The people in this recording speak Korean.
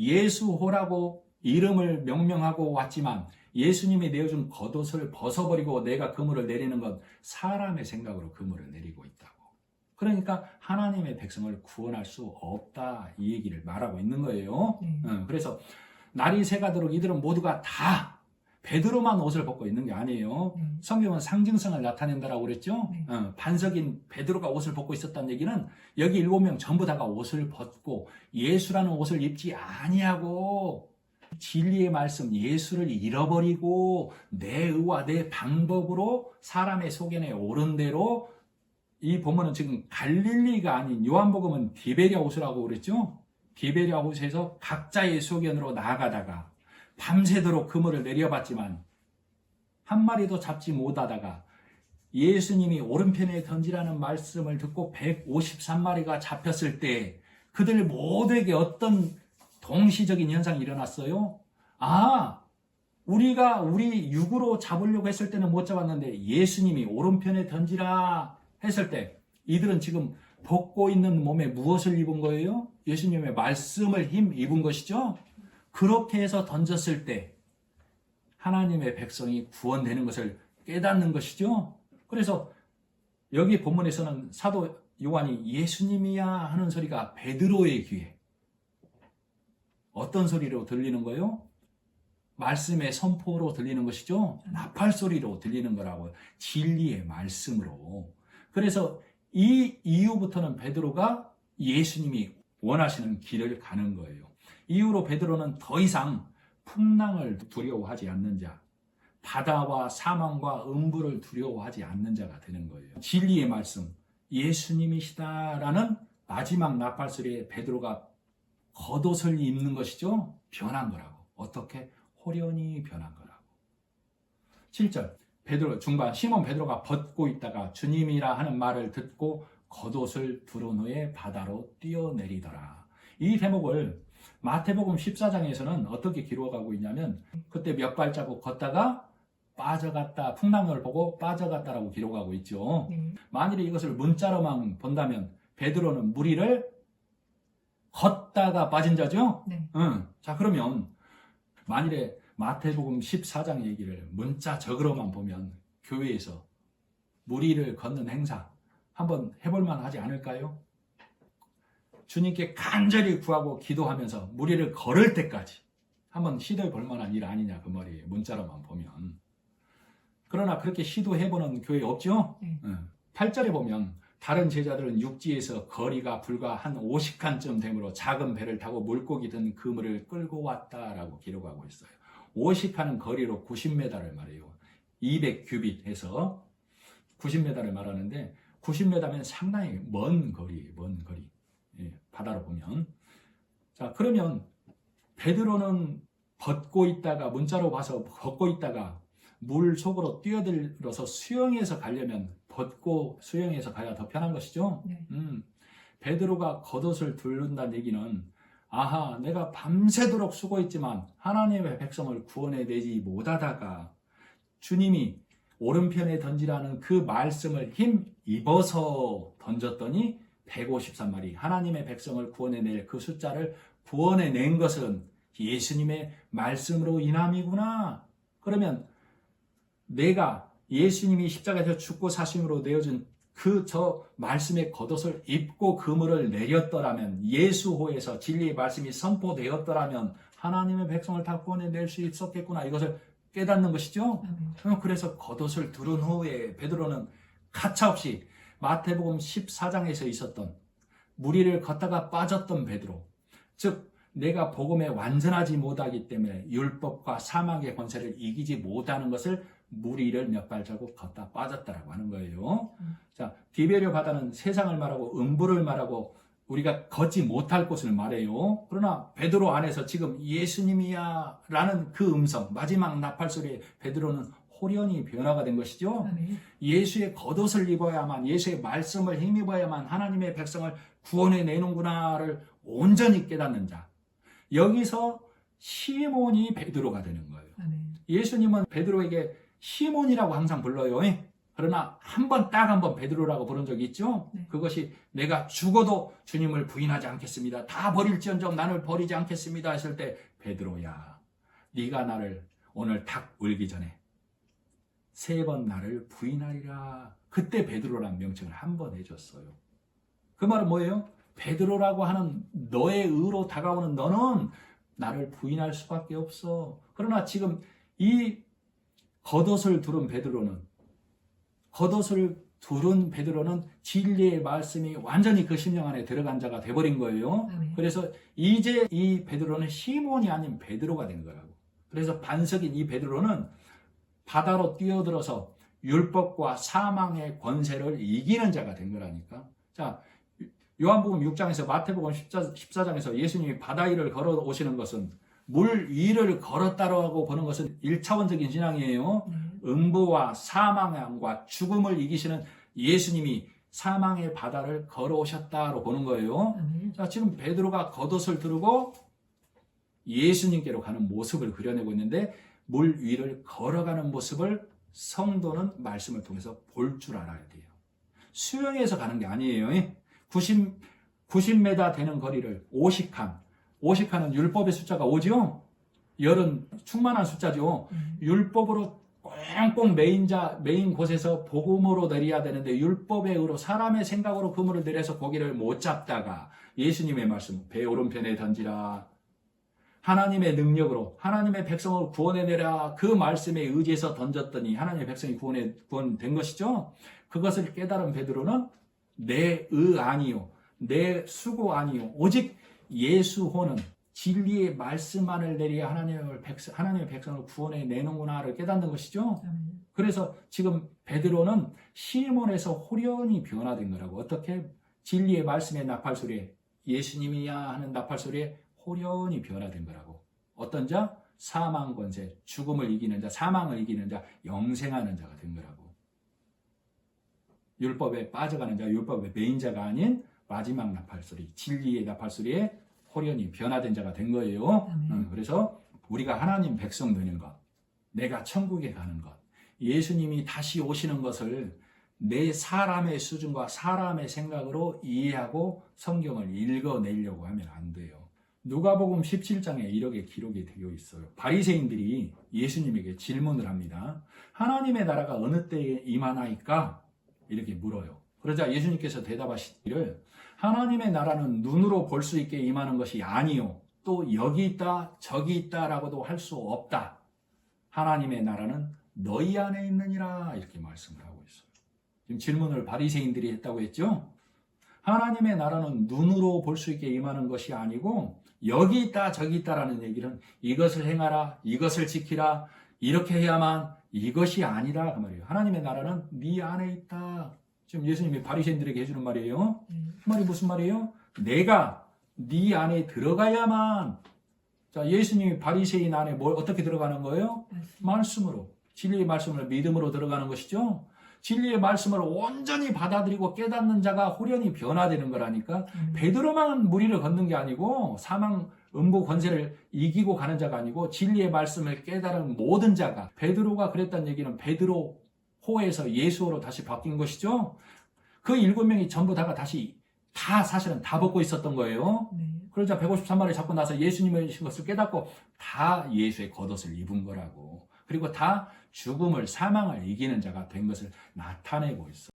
예수호라고 이름을 명명하고 왔지만 예수님이 내어준 겉옷을 벗어버리고 내가 그물을 내리는 건 사람의 생각으로 그물을 내리고 있다고. 그러니까 하나님의 백성을 구원할 수 없다, 이 얘기를 말하고 있는 거예요. 그래서 날이 새가도록 이들은 모두가 다 베드로만 옷을 벗고 있는 게 아니에요. 성경은 상징성을 나타낸다라고 그랬죠. 반석인 베드로가 옷을 벗고 있었다는 얘기는 여기 7명 전부 다가 옷을 벗고 예수라는 옷을 입지 아니하고 진리의 말씀 예수를 잃어버리고 내 의와 내 방법으로 사람의 소견에 오른 대로, 이 본문은 지금 갈릴리가 아닌 요한복음은 디베랴 호수라고 그랬죠. 디베랴 호수에서 각자의 소견으로 나아가다가 밤새도록 그물을 내려봤지만 한 마리도 잡지 못하다가 예수님이 오른편에 던지라는 말씀을 듣고 153마리가 잡혔을 때 그들 모두에게 어떤 동시적인 현상이 일어났어요. 우리가 우리 육으로 잡으려고 했을 때는 못 잡았는데 예수님이 오른편에 던지라 했을 때 이들은 지금 벗고 있는 몸에 무엇을 입은 거예요? 예수님의 말씀을 입은 것이죠. 그렇게 해서 던졌을 때 하나님의 백성이 구원되는 것을 깨닫는 것이죠. 그래서 여기 본문에서는 사도 요한이 예수님이야 하는 소리가 베드로의 귀에 어떤 소리로 들리는 거예요? 말씀의 선포로 들리는 것이죠. 나팔 소리로 들리는 거라고요. 진리의 말씀으로. 그래서 이 이후부터는 베드로가 예수님이 원하시는 길을 가는 거예요. 이후로 베드로는 더 이상 풍랑을 두려워하지 않는 자, 바다와 사망과 음부를 두려워하지 않는 자가 되는 거예요. 진리의 말씀, 예수님이시다라는 마지막 나팔 소리에 베드로가 겉옷을 입는 것이죠. 변한 거라고. 어떻게? 호련히 변한 거라고. 7절 베드로 중반 시몬 베드로가 벗고 있다가 주님이라 하는 말을 듣고 겉옷을 두른 후에 바다로 뛰어내리더라. 이 대목을 마태복음 14장에서는 어떻게 기록하고 있냐면 그때 몇 발자국 걷다가 빠져갔다, 풍랑을 보고 빠져갔다라고 기록하고 있죠. 만일에 이것을 문자로만 본다면 베드로는 무리를 걷다가 빠진 자죠? 자, 그러면 만일에 마태복음 14장 얘기를 문자적으로만 보면 교회에서 무리를 걷는 행사 한번 해볼만 하지 않을까요? 주님께 간절히 구하고 기도하면서 무리를 걸을 때까지 한번 시도해 볼 만한 일 아니냐, 그 말이에요. 문자로만 보면. 그러나 그렇게 시도해보는 교회 없죠? 8절에 보면 다른 제자들은 육지에서 거리가 불과 한 50칸쯤 되므로 작은 배를 타고 물고기 든 그물을 끌고 왔다라고 기록하고 있어요. 50칸은 거리로 90m를 말해요. 200규빗 해서 90m를 말하는데 90m면 상당히 먼 거리, 먼 거리. 예, 바다로 보면. 자, 그러면 베드로는 벗고 있다가 문자로 봐서 벗고 있다가 물 속으로 뛰어들어서 수영해서 가려면 벗고 수영해서 가야 더 편한 것이죠. 베드로가 겉옷을 두른다는 얘기는 내가 밤새도록 수고했지만 하나님의 백성을 구원해내지 못하다가 주님이 오른편에 던지라는 그 말씀을 힘입어서 던졌더니 153마리 하나님의 백성을 구원해낼 그 숫자를 구원해낸 것은 예수님의 말씀으로 인함이구나. 그러면 내가 예수님이 십자가에서 죽고 사심으로 내어준 저 말씀의 겉옷을 입고 그물을 내렸더라면, 예수호에서 진리의 말씀이 선포되었더라면 하나님의 백성을 다 구원해낼 수 있었겠구나, 이것을 깨닫는 것이죠. 그래서 겉옷을 두른 후에 베드로는 가차없이 마태복음 14장에서 있었던 무리를 걷다가 빠졌던 베드로, 즉 내가 복음에 완전하지 못하기 때문에 율법과 사망의 권세를 이기지 못하는 것을 무리를 몇 발자국 걷다 빠졌다라고 하는 거예요. 자, 디베랴 바다는 세상을 말하고 음부를 말하고 우리가 걷지 못할 곳을 말해요. 그러나 베드로 안에서 지금 예수님이야 라는 그 음성, 마지막 나팔 소리에 베드로는 호련히 변화가 된 것이죠. 예수의 겉옷을 입어야만, 예수의 말씀을 힘입어야만 하나님의 백성을 구원해 내는구나를 온전히 깨닫는 자. 여기서 시몬이 베드로가 되는 거예요. 예수님은 베드로에게 시몬이라고 항상 불러요. 그러나 딱 한 번 베드로라고 부른 적이 있죠. 네. 그것이 내가 죽어도 주님을 부인하지 않겠습니다. 다 버릴지언정 나를 버리지 않겠습니다 했을 때 베드로야, 네가 나를 오늘 닭 울기 전에 3번 나를 부인하리라. 그때 베드로라는 명칭을 한 번 해줬어요. 그 말은 뭐예요? 베드로라고 하는 너의 의로 다가오는 너는 나를 부인할 수밖에 없어. 그러나 지금 이 겉옷을 두른 베드로는 진리의 말씀이 완전히 그 심령 안에 들어간 자가 돼버린 거예요. 아멘. 그래서 이제 이 베드로는 시몬이 아닌 베드로가 된 거라고. 그래서 반석인 이 베드로는 바다로 뛰어들어서 율법과 사망의 권세를 이기는 자가 된 거라니까. 자, 요한복음 6장에서 마태복음 14장에서 예수님이 바다 위를 걸어 오시는 것은 물 위를 걸었다라고 보는 것은 1차원적인 신앙이에요. 음부와 사망과 죽음을 이기시는 예수님이 사망의 바다를 걸어오셨다로 보는 거예요. 아멘. 자, 지금 베드로가 겉옷을 두르고 예수님께로 가는 모습을 그려내고 있는데 물 위를 걸어가는 모습을 성도는 말씀을 통해서 볼 줄 알아야 돼요. 수영해서 가는 게 아니에요. 90m 되는 거리를 50칸은 율법의 숫자가 5죠? 열은 충만한 숫자죠. 율법으로 꽁꽁 메인 곳에서 복음으로 내려야 되는데 율법의 의로 사람의 생각으로 그물을 내려서 고기를 못 잡다가 예수님의 말씀 배 오른편에 던지라. 하나님의 능력으로 하나님의 백성을 구원해내라. 그 말씀에 의지해서 던졌더니 하나님의 백성이 구원된 것이죠. 그것을 깨달은 베드로는 내 의 아니요 내 수고 아니요 오직 예수호는 진리의 말씀만을 내려야 하나님의 백성을 구원해내는구나를 깨닫는 것이죠. 아멘. 그래서 지금 베드로는 시몬에서 호련히 변화된 거라고. 어떻게? 진리의 말씀의 나팔소리에 예수님이야 하는 나팔소리에 호련히 변화된 거라고. 어떤 자? 사망 권세, 죽음을 이기는 자, 사망을 이기는 자, 영생하는 자가 된 거라고. 율법에 빠져가는 자, 율법의 메인자가 아닌 마지막 나팔소리, 진리의 나팔소리에 호련히 변화된 자가 된 거예요. 그래서 우리가 하나님 백성 되는 것, 내가 천국에 가는 것, 예수님이 다시 오시는 것을 내 사람의 수준과 사람의 생각으로 이해하고 성경을 읽어내려고 하면 안 돼요. 누가복음 17장에 이렇게 기록이 되어 있어요. 바리새인들이 예수님에게 질문을 합니다. 하나님의 나라가 어느 때에 임하나이까? 이렇게 물어요. 그러자 예수님께서 대답하시기를 하나님의 나라는 눈으로 볼 수 있게 임하는 것이 아니요 또 여기 있다 저기 있다라고도 할 수 없다. 하나님의 나라는 너희 안에 있느니라 이렇게 말씀을 하고 있어요. 지금 질문을 바리새인들이 했다고 했죠. 하나님의 나라는 눈으로 볼 수 있게 임하는 것이 아니고 여기 있다 저기 있다라는 얘기는 이것을 행하라 이것을 지키라 이렇게 해야만 이것이 아니라 그 말이에요. 하나님의 나라는 네 안에 있다. 지금 예수님이 바리새인들에게 해주는 말이에요. 그 말이 무슨 말이에요? 내가 네 안에 들어가야만. 자, 예수님이 바리새인 안에 어떻게 들어가는 거예요? 말씀으로. 진리의 말씀을 믿음으로 들어가는 것이죠. 진리의 말씀을 온전히 받아들이고 깨닫는 자가 호련히 변화되는 거라니까. 베드로만 무리를 걷는 게 아니고 사망 음부 권세를 이기고 가는 자가 아니고 진리의 말씀을 깨달은 모든 자가. 베드로가 그랬다는 얘기는 베드로 호에서 예수호로 다시 바뀐 것이죠. 그 7명이 전부 다가 사실은 다 벗고 있었던 거예요. 그러자 153마리 잡고 나서 예수님의 것을 깨닫고 다 예수의 겉옷을 입은 거라고. 그리고 다 죽음을 사망을 이기는 자가 된 것을 나타내고 있어.